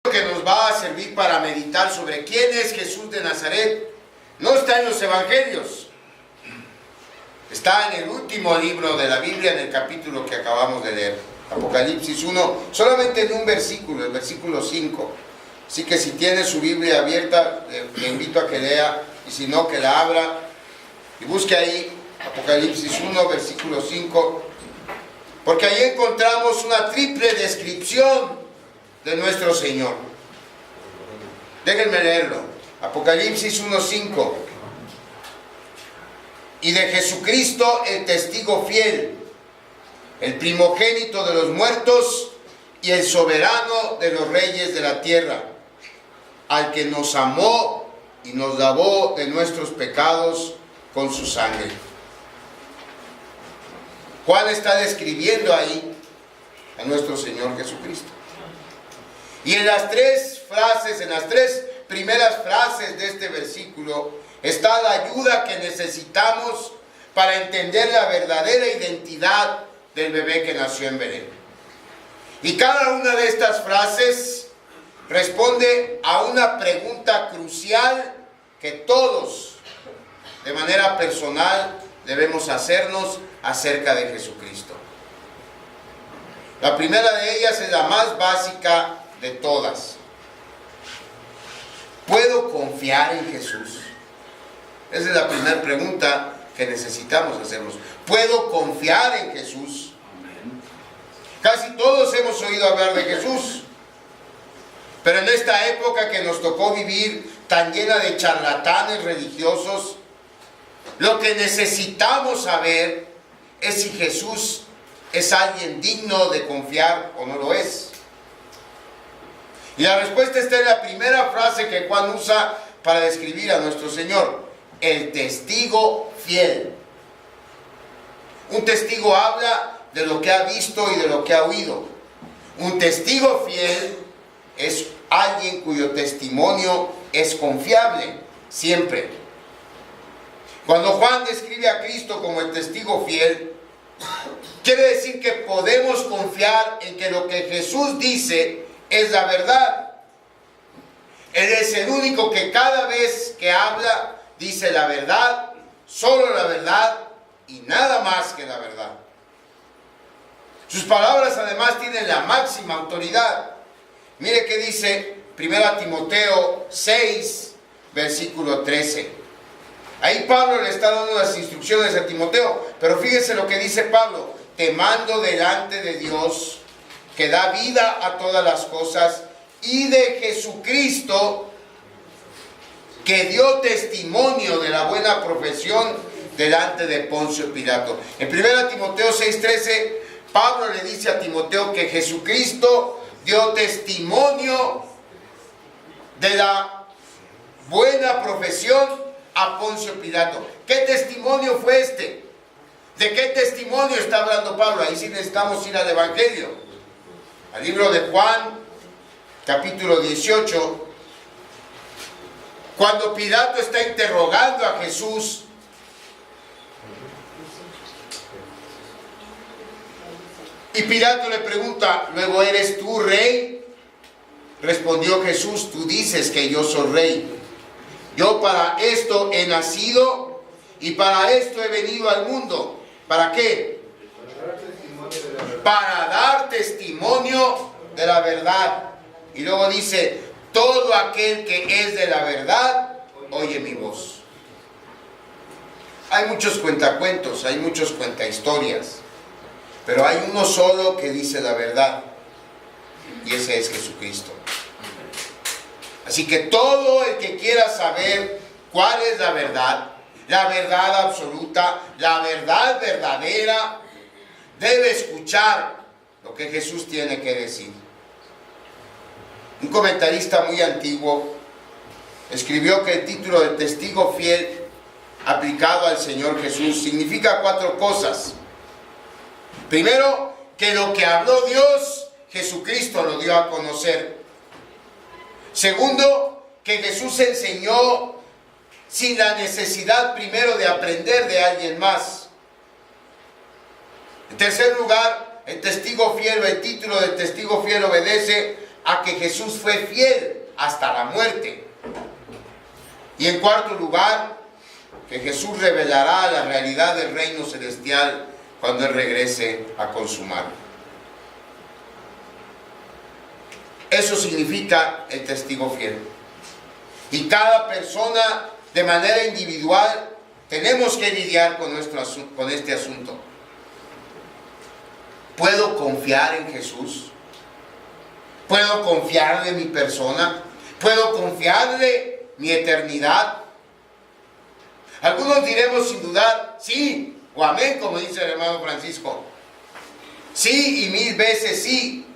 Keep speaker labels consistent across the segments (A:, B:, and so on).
A: que nos va a servir para meditar sobre quién es Jesús de Nazaret no está en los evangelios. Está en el último libro de la Biblia, en el capítulo que acabamos de leer, Apocalipsis 1, solamente en un versículo, el versículo 5. Así que si tiene su Biblia abierta, le invito a que lea, y si no, que la abra y busque ahí Apocalipsis 1, versículo 5, porque ahí encontramos una triple descripción de nuestro Señor. Déjenme leerlo. Apocalipsis 1, 5. Y de Jesucristo, el testigo fiel, el primogénito de los muertos y el soberano de los reyes de la tierra, al que nos amó y nos lavó de nuestros pecados con su sangre. Juan está describiendo ahí a nuestro Señor Jesucristo. Y en las tres frases, en las tres primeras frases de este versículo, está la ayuda que necesitamos para entender la verdadera identidad del bebé que nació en Belén. Y cada una de estas frases responde a una pregunta crucial que todos, de manera personal, debemos hacernos acerca de Jesucristo. La primera de ellas es la más básica de todas. ¿Puedo confiar en Jesús? Esa es la primera pregunta que necesitamos hacernos. ¿Puedo confiar en Jesús? Casi todos hemos oído hablar de Jesús, pero en esta época que nos tocó vivir tan llena de charlatanes religiosos, lo que necesitamos saber es si Jesús es alguien digno de confiar o no lo es. Y la respuesta está en la primera frase que Juan usa para describir a nuestro Señor: el testigo fiel. Un testigo habla de lo que ha visto y de lo que ha oído. Un testigo fiel es alguien cuyo testimonio es confiable, siempre. Cuando Juan describe a Cristo como el testigo fiel, quiere decir que podemos confiar en que lo que Jesús dice es la verdad. Él es el único que cada vez que habla dice la verdad, solo la verdad y nada más que la verdad. Sus palabras además tienen la máxima autoridad. Mire qué dice 1 Timoteo 6, versículo 13. Ahí Pablo le está dando las instrucciones a Timoteo, pero fíjense lo que dice Pablo: te mando delante de Dios, que da vida a todas las cosas, y de Jesucristo, que dio testimonio de la buena profesión delante de Poncio Pilato. En 1 Timoteo 6:13, Pablo le dice a Timoteo que Jesucristo dio testimonio de la buena profesión a Poncio Pilato. ¿Qué testimonio fue este? ¿De qué testimonio está hablando Pablo? Ahí sí necesitamos ir al Evangelio, al libro de Juan, capítulo 18, cuando Pilato está interrogando a Jesús. Y Pilato le pregunta: ¿luego eres tú rey? Respondió Jesús: tú dices que yo soy rey. Yo para esto he nacido y para esto he venido al mundo. ¿Para qué? Para dar testimonio de la verdad. Y luego dice: todo aquel que es de la verdad, oye mi voz. Hay muchos cuentacuentos, hay muchos cuentahistorias, pero hay uno solo que dice la verdad, y ese es Jesucristo. Así que todo el que quiera saber cuál es la verdad absoluta, la verdad verdadera, debe escuchar lo que Jesús tiene que decir. Un comentarista muy antiguo escribió que el título de testigo fiel aplicado al Señor Jesús significa 4 cosas. Primero, que lo que habló Dios, Jesucristo lo dio a conocer. Segundo, que Jesús enseñó sin la necesidad primero de aprender de alguien más. En tercer lugar, el testigo fiel, el título de testigo fiel obedece a que Jesús fue fiel hasta la muerte. Y en cuarto lugar, que Jesús revelará la realidad del reino celestial cuando Él regrese a consumarlo. Eso significa el testigo fiel. Y cada persona, de manera individual, tenemos que lidiar con este asunto. ¿Puedo confiar en Jesús? ¿Puedo confiarle mi persona? ¿Puedo confiarle mi eternidad? Algunos diremos sin dudar, sí o amén, como dice el hermano Francisco. Sí y 1000 veces sí.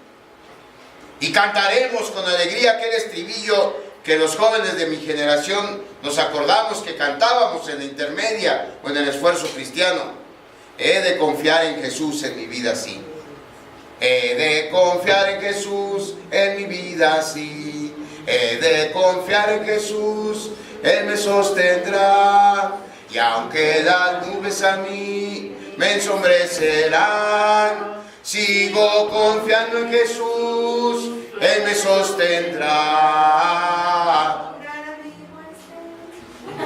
A: Y cantaremos con alegría aquel estribillo que los jóvenes de mi generación nos acordamos que cantábamos en la intermedia o en el esfuerzo cristiano. He de confiar en Jesús en mi vida, sí. He de confiar en Jesús en mi vida, sí. He de confiar en Jesús, Él me sostendrá. Y aunque las nubes a mí me ensombrecerán, sigo confiando en Jesús, Él me sostendrá.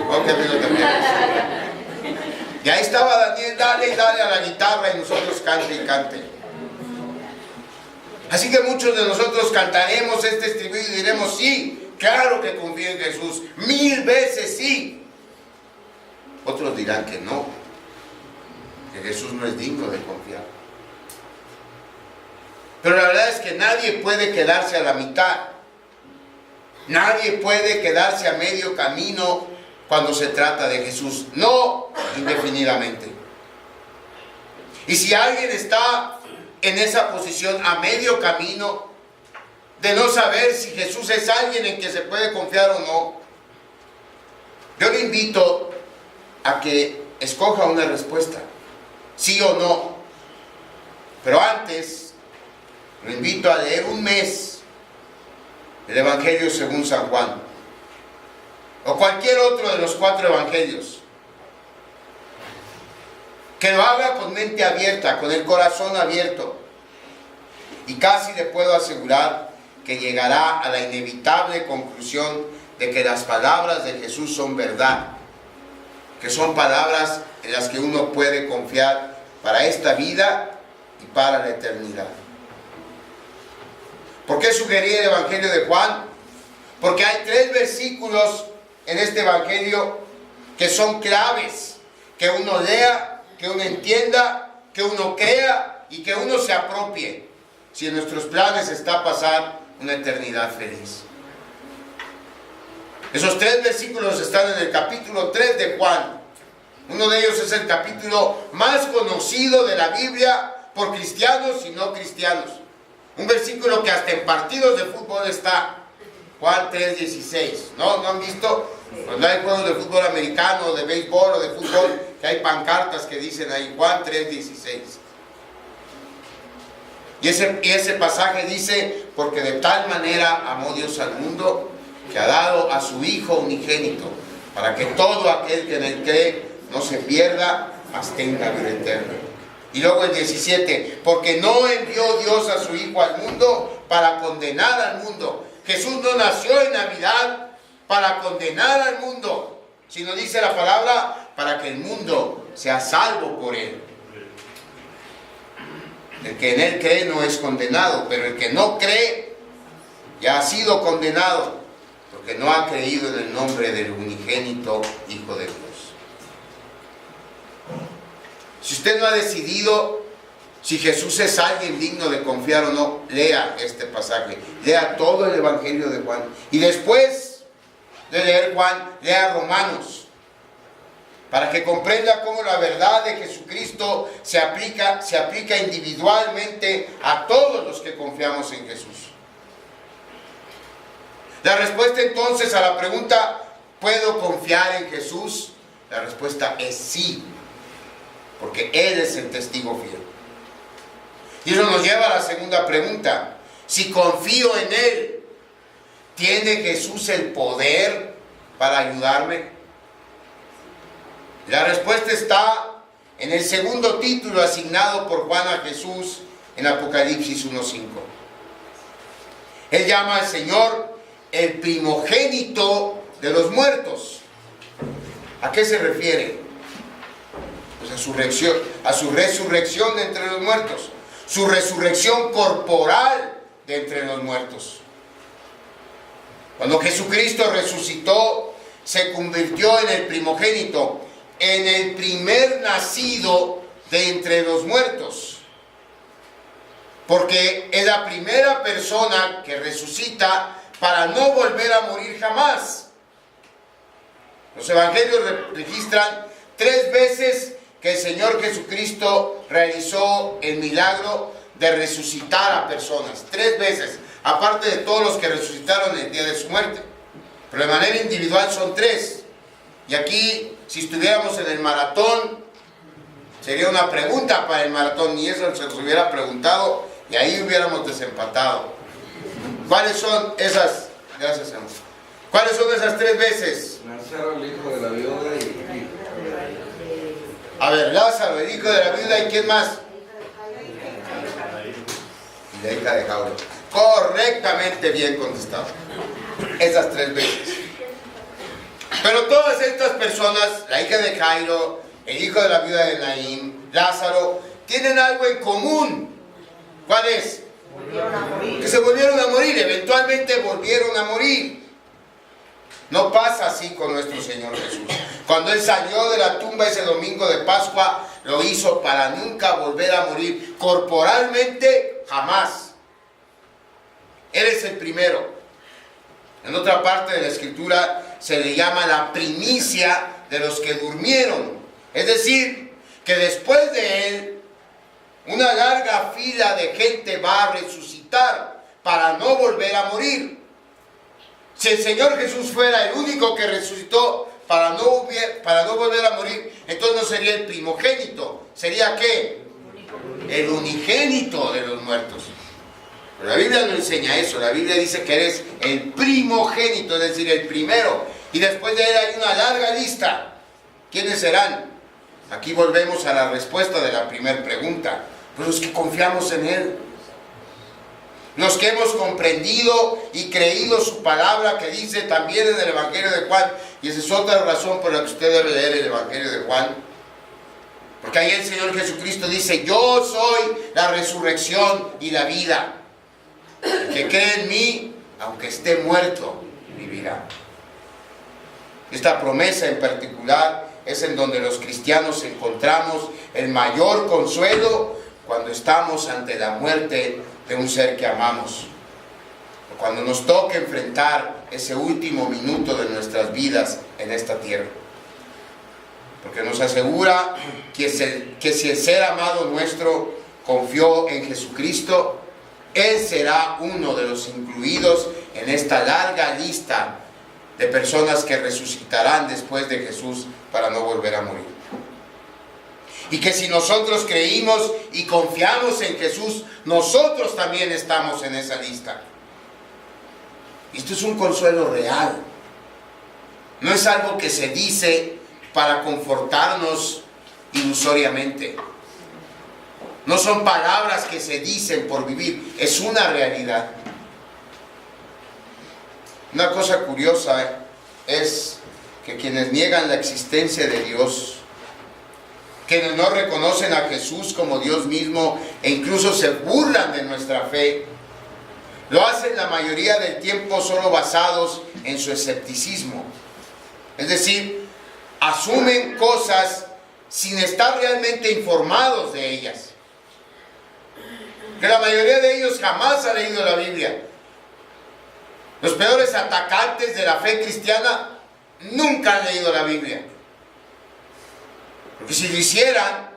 A: Ok, y ahí estaba Daniel, dale y dale a la guitarra y nosotros cante y cante. Así que muchos de nosotros cantaremos este estribillo y diremos, sí, claro que confío en Jesús, 1000 veces sí. Otros dirán que no, que Jesús no es digno de confiar. Pero la verdad es que nadie puede quedarse a la mitad. Nadie puede quedarse a medio camino cuando se trata de Jesús. No indefinidamente. Y si alguien está en esa posición a medio camino de no saber si Jesús es alguien en que se puede confiar o no, yo le invito a que escoja una respuesta, sí o no. Pero antes, lo invito a leer un mes el Evangelio según San Juan, o cualquier otro de los 4 evangelios. Que lo haga con mente abierta, con el corazón abierto. Y casi le puedo asegurar que llegará a la inevitable conclusión de que las palabras de Jesús son verdad. Que son palabras en las que uno puede confiar para esta vida y para la eternidad. ¿Por qué sugerí el Evangelio de Juan? Porque hay 3 versículos en este Evangelio que son claves, que uno lea, que uno entienda, que uno crea y que uno se apropie, si en nuestros planes está pasar una eternidad feliz. Esos 3 versículos están en el capítulo 3 de Juan. Uno de ellos es el capítulo más conocido de la Biblia por cristianos y no cristianos. Un versículo que hasta en partidos de fútbol está. Juan 3:16. ¿No han visto? Cuando hay juegos de fútbol americano, de béisbol o de fútbol, que hay pancartas que dicen ahí Juan 3:16. Y ese pasaje dice, porque de tal manera amó Dios al mundo, que ha dado a su Hijo unigénito, para que todo aquel que en él cree no se pierda, mas tenga vida eterna. Y luego el 17, porque no envió Dios a su Hijo al mundo para condenar al mundo. Jesús no nació en Navidad para condenar al mundo, sino dice la palabra, para que el mundo sea salvo por él. El que en él cree no es condenado, pero el que no cree ya ha sido condenado, porque no ha creído en el nombre del unigénito Hijo de Dios. Si usted no ha decidido si Jesús es alguien digno de confiar o no, lea este pasaje, lea todo el Evangelio de Juan, y después de leer Juan, lea Romanos, para que comprenda cómo la verdad de Jesucristo se aplica individualmente a todos los que confiamos en Jesús. La respuesta entonces a la pregunta, ¿puedo confiar en Jesús? La respuesta es sí, porque Él es el testigo fiel. Y eso nos lleva a la segunda pregunta. Si confío en Él, ¿tiene Jesús el poder para ayudarme? La respuesta está en el segundo título asignado por Juan a Jesús en Apocalipsis 1:5. Él llama al Señor el primogénito de los muertos. ¿A qué se refiere? Pues a su resurrección de entre los muertos. Su resurrección corporal de entre los muertos. Cuando Jesucristo resucitó, se convirtió en el primogénito, en el primer nacido de entre los muertos. Porque es la primera persona que resucita para no volver a morir jamás. Los evangelios registran 3 veces que el Señor Jesucristo realizó el milagro de resucitar a personas. 3 veces, aparte de todos los que resucitaron el día de su muerte. Pero de manera individual son 3. Y aquí, si estuviéramos en el maratón, sería una pregunta para el maratón, y eso se nos hubiera preguntado, y ahí hubiéramos desempatado. ¿Cuáles son esas? Gracias, hermano. ¿Cuáles son esas 3 veces?
B: Lázaro, el hijo de la viuda y...
A: A ver, Lázaro, el hijo de la viuda, ¿y quién más? Y la hija de Jairo. Correctamente bien contestado. Esas 3 veces. Pero todas estas personas, la hija de Jairo, el hijo de la viuda de Naín, Lázaro, tienen algo en común. ¿Cuál es? Que se volvieron a morir, eventualmente volvieron a morir. No pasa así con nuestro Señor Jesús. Cuando Él salió de la tumba ese domingo de Pascua, lo hizo para nunca volver a morir. Corporalmente, jamás. Él es el primero. En otra parte de la Escritura se le llama la primicia de los que durmieron. Es decir, que después de Él, una larga fila de gente va a resucitar para no volver a morir. Si el Señor Jesús fuera el único que resucitó para no volver a morir, entonces no sería el primogénito. ¿Sería qué? El unigénito de los muertos. Pero la Biblia no enseña eso. La Biblia dice que eres el primogénito, es decir, el primero. Y después de él hay una larga lista. ¿Quiénes serán? Aquí volvemos a la respuesta de la primera pregunta. Pues los que confiamos en Él. Los que hemos comprendido y creído su palabra, que dice también en el Evangelio de Juan. Y esa es otra razón por la que usted debe leer el Evangelio de Juan. Porque ahí el Señor Jesucristo dice: yo soy la resurrección y la vida. El que cree en mí, aunque esté muerto, vivirá. Esta promesa en particular es en donde los cristianos encontramos el mayor consuelo cuando estamos ante la muerte de un ser que amamos. Cuando nos toque enfrentar ese último minuto de nuestras vidas en esta tierra. Porque nos asegura que si el ser amado nuestro confió en Jesucristo, Él será uno de los incluidos en esta larga lista de personas que resucitarán después de Jesús para no volver a morir. Y que si nosotros creímos y confiamos en Jesús, nosotros también estamos en esa lista. Esto es un consuelo real. No es algo que se dice para confortarnos ilusoriamente. No son palabras que se dicen por vivir, es una realidad. Una cosa curiosa es que quienes niegan la existencia de Dios, quienes no reconocen a Jesús como Dios mismo e incluso se burlan de nuestra fe, lo hacen la mayoría del tiempo solo basados en su escepticismo. Es decir, asumen cosas sin estar realmente informados de ellas. Que la mayoría de ellos jamás ha leído la Biblia. Los peores atacantes de la fe cristiana nunca han leído la Biblia. Porque si lo hicieran,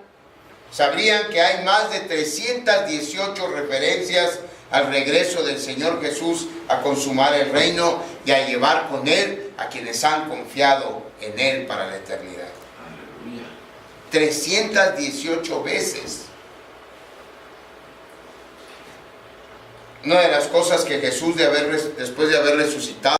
A: sabrían que hay más de 318 referencias al regreso del Señor Jesús a consumar el reino y a llevar con Él a quienes han confiado en Él para la eternidad. 318 veces. Una de las cosas que Jesús, después de haber resucitado,